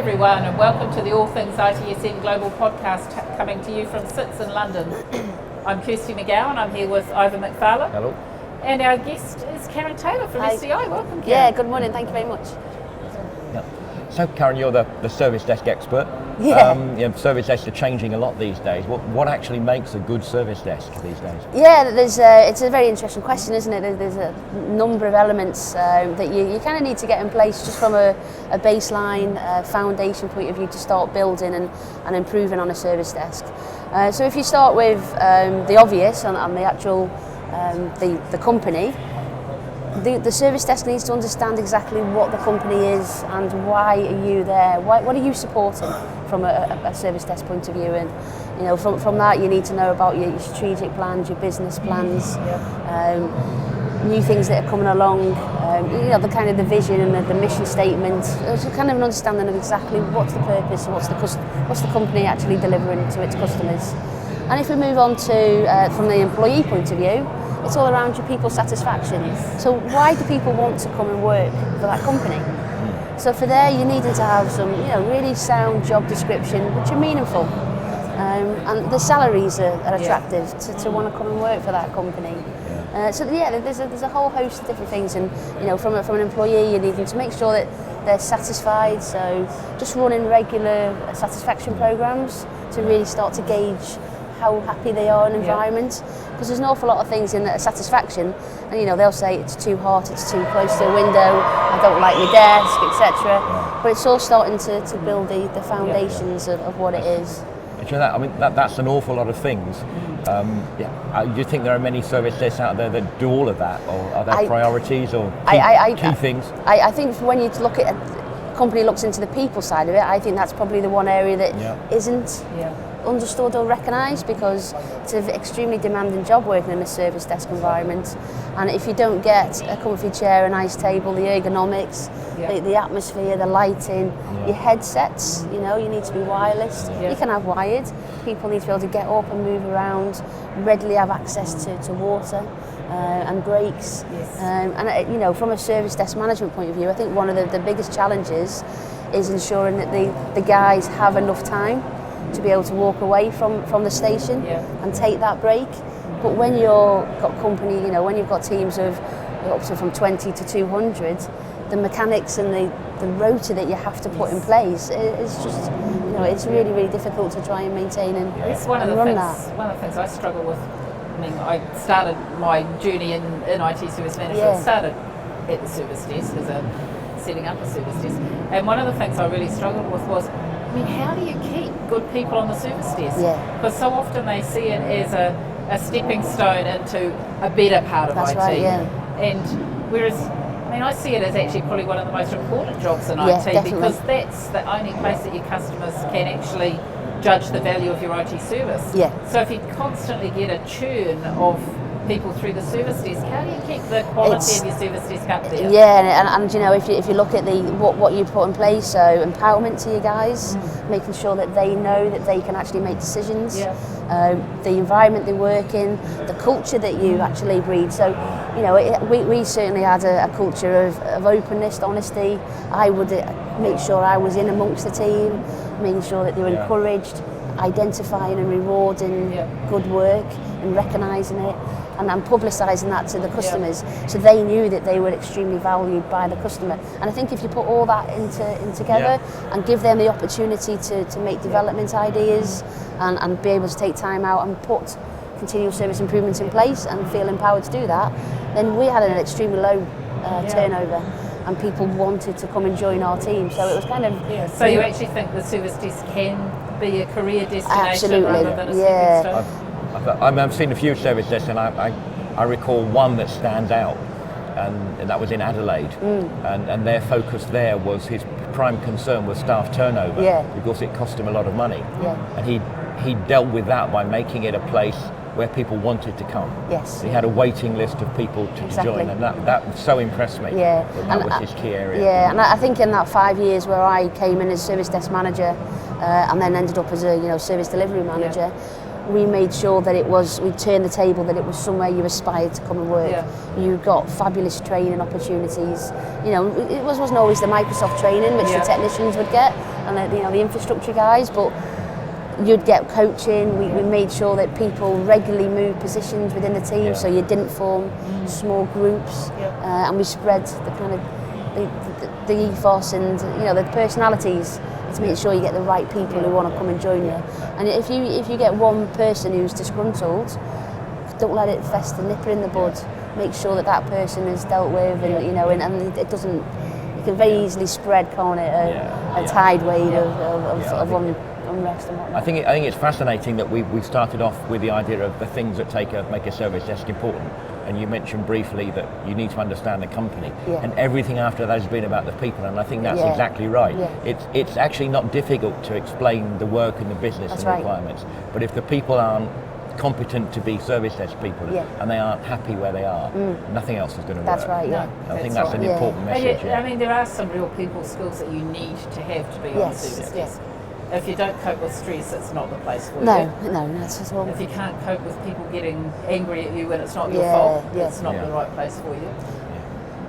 everyone, and welcome to the All Things ITSM Global Podcast coming to you from SITS in London. I'm Kirsty McGowan, I'm here with Ivor McFarlane. Hello. And our guest is Karen Taylor from SDI. Welcome, Karen. Yeah, good morning, thank you very much. So Karen, you're the service desk expert. Yeah. Service desks are changing a lot these days. What actually makes a good service desk these days? Yeah, it's a very interesting question, isn't it? There's a number of elements that you kind of need to get in place just from a baseline foundation point of view to start building and improving on a service desk. So if you start with the obvious on the actual the company, the service desk needs to understand exactly what the company is and why are you there, what are you supporting from a service desk point of view, and from that you need to know about your strategic plans, your business plans, new things that are coming along, the kind of the vision and the mission statement. It's kind of an understanding of exactly what's the purpose, what's the company actually delivering to its customers. And if we move on to from the employee point of view, it's all around your people satisfaction. So why do people want to come and work for that company? So for there, you needed to have some, really sound job description, which are meaningful, and the salaries are attractive to want to come and work for that company. There's a whole host of different things, and from an employee, you're needing to make sure that they're satisfied. So just running regular satisfaction programs to really start to gauge how happy they are in environment, because there's an awful lot of things in satisfaction, and they'll say it's too hot, it's too close to a window, I don't like my desk, etc. But it's all starting to build the foundations of what it is. That's an awful lot of things. Do you think there are many service desks out there that do all of that, or are there priorities or key things? I think when you look at a company looks into the people side of it, I think that's probably the one area that isn't understood or recognised, because it's an extremely demanding job working in a service desk environment, and if you don't get a comfy chair, a nice table, the ergonomics, the atmosphere, the lighting, your headsets, you need to be wireless. You can have wired. People need to be able to get up and move around, readily have access to water and breaks. From a service desk management point of view, I think one of the biggest challenges is ensuring that the guys have enough time to be able to walk away from the station and take that break. But when you've got company, when you've got teams of up to from 20 to 200, the mechanics and the rota that you have to put in place is just, it's really, really difficult to try and maintain and run that. One of the things I struggle with, I started my journey in IT service management, started at the service desk setting up a service desk, and one of the things I really struggled with was, how do you keep good people on the service desk? Because so often they see it as a stepping stone into a better part of IT. Right, And whereas, I see it as actually probably one of the most important jobs in IT, definitely. because that's the only place that your customers can actually judge the value of your IT service. So if you constantly get a churn of people through the service desk, how do you keep the quality of your service desk up there? If you look at what you put in place, so empowerment to your guys, making sure that they know that they can actually make decisions, the environment they work in, the culture that you actually breed. So we certainly had a culture of openness, honesty. I would make sure I was in amongst the team, making sure that they were encouraged, identifying and rewarding good work and recognising it, and publicising that to the customers, so they knew that they were extremely valued by the customer. And I think if you put all that in together and give them the opportunity to make development ideas and be able to take time out and put continual service improvements in place and feel empowered to do that, then we had an extremely low turnover, and people wanted to come and join our team. So it was kind of... So you actually think the service desk can be a career destination absolutely, rather than a stepping stone? I've seen a few service desks, and I recall one that stands out, and that was in Adelaide, and their focus there was, his prime concern was staff turnover, because it cost him a lot of money, and he dealt with that by making it a place where people wanted to come. Yes. He had a waiting list of people to join, and that so impressed me. That was his key area. And I think in that 5 years where I came in as service desk manager and then ended up as a service delivery manager, we made sure that we turned the table, that it was somewhere you aspired to come and work. You got fabulous training opportunities. You know, it wasn't always the Microsoft training which the technicians would get, and the infrastructure guys, but you'd get coaching. We made sure that people regularly moved positions within the team, so you didn't form small groups, and we spread the kind of the ethos and the personalities to make sure you get the right people who want to come and join you. And if you get one person who's disgruntled, don't let it fester, nip it in the bud. Make sure that person is dealt with, and and it doesn't. It can very easily spread, can't it? A tide wave of unrest and whatnot. I think it's fascinating that we started off with the idea of the things that make a service desk important. And you mentioned briefly that you need to understand the company, and everything after that has been about the people, and I think that's exactly right. It's actually not difficult to explain the work and the business and the requirements, but if the people aren't competent to be service desk people and they aren't happy where they are, nothing else is going to work. That's right, I think that's an important message. I mean, there are some real people skills that you need to have to be on a service desk. If you don't cope with stress, it's not the place for you. No, that's just wrong. If you can't cope with people getting angry at you when it's not your fault, it's not the right place for you.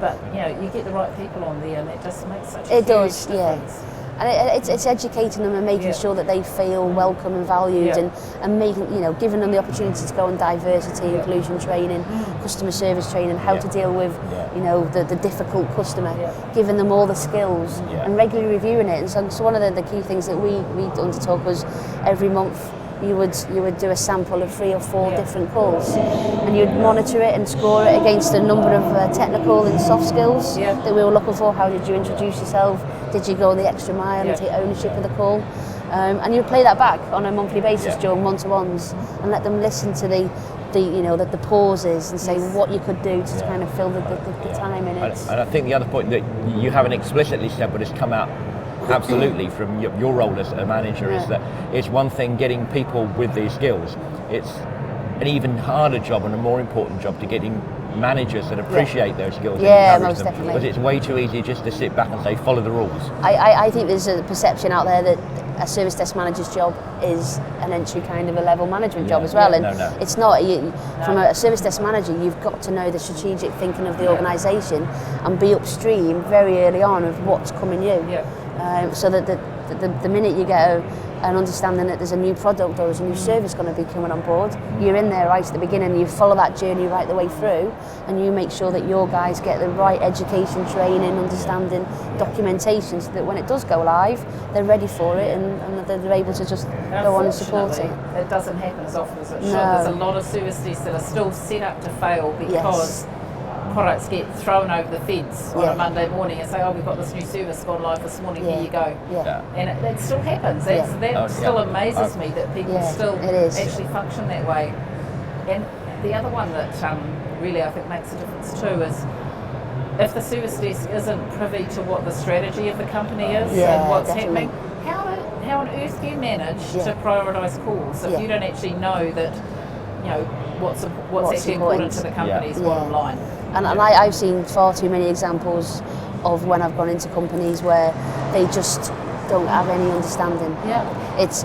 But you get the right people on there, and it just makes such a huge difference. And it's educating them and making sure that they feel welcome and valued, and making giving them the opportunity to go on diversity, inclusion training, customer service training, how to deal with the difficult customer, giving them all the skills and regularly reviewing it. And so one of the key things that we undertook was every month you would do a sample of 3 or 4 different calls, and you'd monitor it and score it against a number of technical and soft skills that we were looking for. How did you introduce yourself? Did you go the extra mile and take ownership of the call? And you'd play that back on a monthly basis during one-to-ones, and let them listen to the pauses and say what you could do to kind of fill the time in it. And I think the other point that you haven't explicitly said, but it's come out absolutely from your role as a manager, is that it's one thing getting people with these skills. It's an even harder job and a more important job to getting managers that appreciate those skills and encourage most them. Definitely. Because it's way too easy just to sit back and say follow the rules. I think there's a perception out there that a service desk manager's job is an entry kind of a level management job as well, and it's not. From a service desk manager, you've got to know the strategic thinking of the organisation and be upstream very early on of what's coming you. So that the minute you get an understanding that there's a new product or there's a new service going to be coming on board, you're in there right at the beginning, you follow that journey right the way through, and you make sure that your guys get the right education, training, understanding, documentation, so that when it does go live, they're ready for it and they're able to just go on and support it. It doesn't happen as often as it should. There's a lot of service desks that are still set up to fail because products get thrown over the fence on a Monday morning and say, we've got this new service gone live this morning, here you go. And it still happens. That still amazes me that people still actually function that way. And the other one that really I think makes a difference too is if the service desk isn't privy to what the strategy of the company is and what's happening, how on earth do you manage to prioritise calls if you don't actually know that what's actually important to the company's bottom line? And I've seen far too many examples of when I've gone into companies where they just don't have any understanding. It's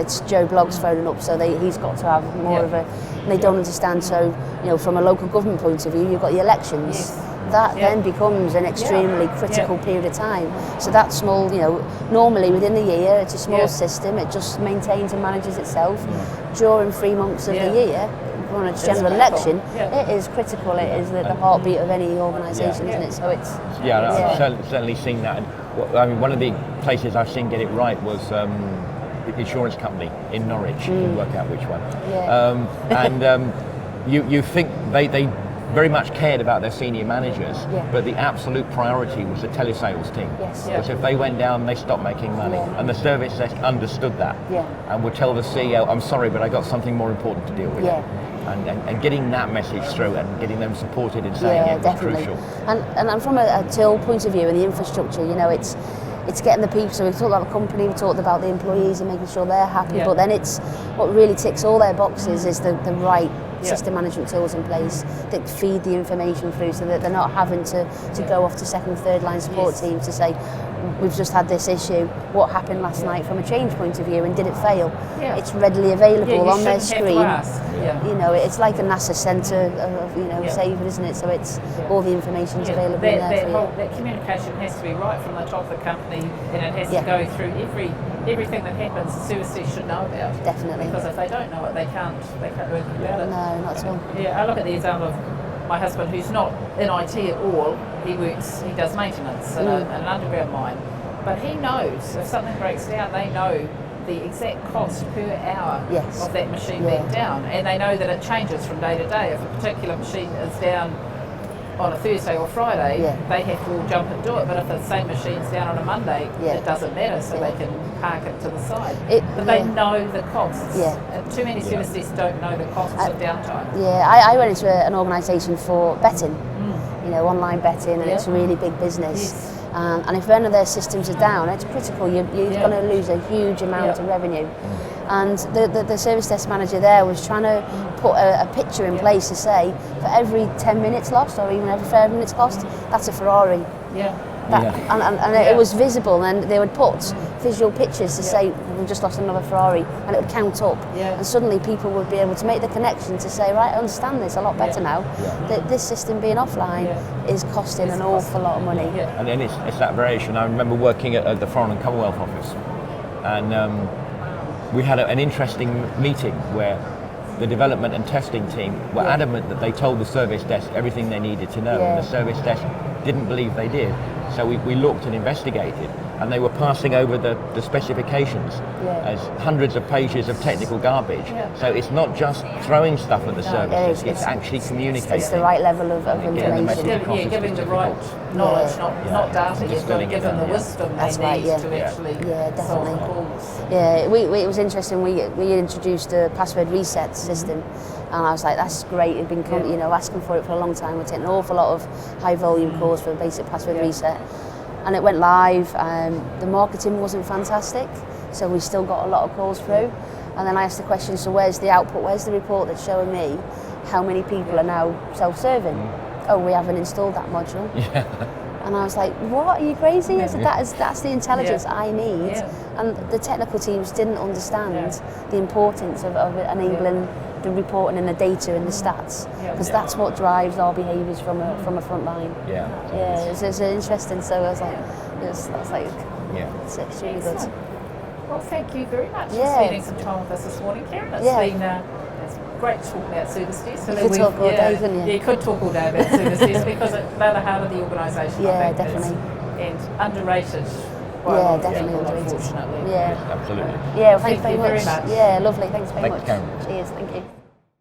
it's Joe Blogg's phoning up, so he's got to have more of a. They don't understand. So from a local government point of view, you've got the elections. That then becomes an extremely critical period of time. So that small, normally within the year, it's a small system. It just maintains and manages itself. During 3 months of the year, on a general election, it is critical. It is the heartbeat of any organisation, isn't it? So it's I've certainly seen that. And, I mean, one of the places I've seen get it right was the insurance company in Norwich. You can work out which one. You think they very much cared about their senior managers, but the absolute priority was the telesales team. Because if they went down, they stopped making money. And the service desk understood that and would tell the CEO, I'm sorry, but I got something more important to deal with. And getting that message through and getting them supported in saying it was crucial. And from a till point of view and the infrastructure, it's getting the people. So we've talked about the company, we've talked about the employees and making sure they're happy, but then it's what really ticks all their boxes is the right system management tools in place that feed the information through, so that they're not having to go off to second, third line support teams to say, we've just had this issue, what happened last night from a change point of view and did it fail? It's readily available on their screen. You know, it's like a NASA centre of saving, isn't it? So it's all the information's available there for you. That communication has to be right from the top of the company, and it has to go through everything that happens. The service desk should know about. Definitely. Because if they don't know it, they can't do anything about it. No, not at all. I look at the example of my husband, who's not in IT at all. He does maintenance in an underground mine, but he knows if something breaks down, they know the exact cost per hour of that machine being down, and they know that it changes from day to day. If a particular machine is down on a Thursday or Friday, they have to all jump and do it, but if the same machine's down on a Monday, it doesn't matter, so they can park it to the side. But they know the costs. Too many service desks don't know the costs of downtime. I went into an organisation for betting, online betting, and it's a really big business. And if one of their systems are down, it's critical. You're going to lose a huge amount of revenue. And the service desk manager there was trying to put a picture in place to say, for every 10 minutes lost, or even every 5 minutes lost, that's a Ferrari. And it was visible, and they would put visual pictures to say, we've just lost another Ferrari, and it would count up. And suddenly people would be able to make the connection to say, right, I understand this a lot better now, that this system being offline is costing an awful lot of money. And then it's that variation. I remember working at the Foreign and Commonwealth Office, and we had an interesting meeting where the development and testing team were adamant that they told the service desk everything they needed to know, and the service desk didn't believe they did. So we looked and investigated, and they were passing over the specifications as hundreds of pages of technical garbage. So it's not just throwing stuff at the service, it's actually communicating. It's the right level of information. Giving the right knowledge, not data. You've got to give them the wisdom they need to actually solve the problems. It was interesting. We introduced a password reset system. And I was like, that's great. We've been asking for it for a long time. We're taking an awful lot of high volume calls for a basic password reset. And it went live. The marketing wasn't fantastic, so we still got a lot of calls through. And then I asked the question, so where's the output? Where's the report that's showing me how many people are now self-serving? Oh, we haven't installed that module. And I was like, what, are you crazy? I said, that's the intelligence I need. And the technical teams didn't understand the importance of enabling the reporting and the data and the stats, because that's what drives our behaviours from a front line. It's interesting. So I was like, it's really good. Well, thank you very much for spending some time with us this morning, Karen. It's been it's great to talk about service desks. You could talk all day, couldn't you? You could talk all day about service desks because they're the heart of the organisation. Yeah, definitely. And underrated. Definitely underrated. Unfortunately. Absolutely. Thanks very much. Yeah, lovely. Thanks very much. Karen. Cheers. Thank you.